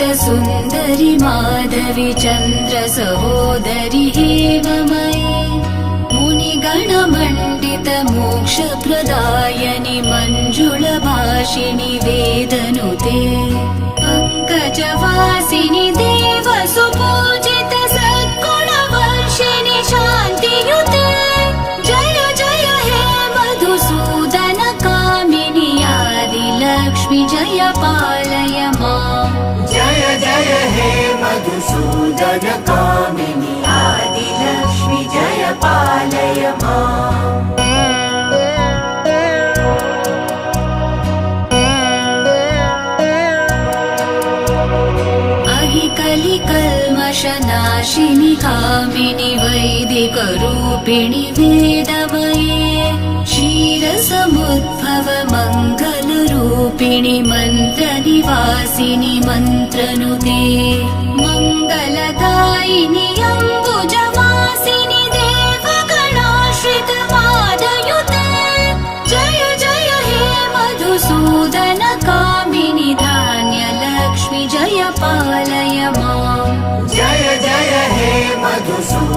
सुन्दरि माधवी चन्द्र सहोदरि हेममयी मुनिगणमण्डित मोक्षप्रदायनि मञ्जुलभाषिणि वेदनुते पङ्कजवासिनि देवसुपूजित सद्गुणवर्षिणि शान्तियुते जय जय हे मधुसूदन कामिनि आदिलक्ष्मि जय पालय माम् जय जय हे मधुसूदन कामिनि आदिलक्ष्मि जय पालय माम् कलिकल्मषनाशिनि कामिनि वैदिकरूपिणि वेदमये क्षीरसमुद्भव मङ्गलरूपिणि मन्त्रनिवासिनि मन्त्रनुते मङ्गलदायिनि अम्बुजवासिनि देवगणाश्रित पादयुते जय जय हे मधुसूदन कामिनि धान्यलक्ष्मि जय पालय माम् जय जय हे मधुसूदन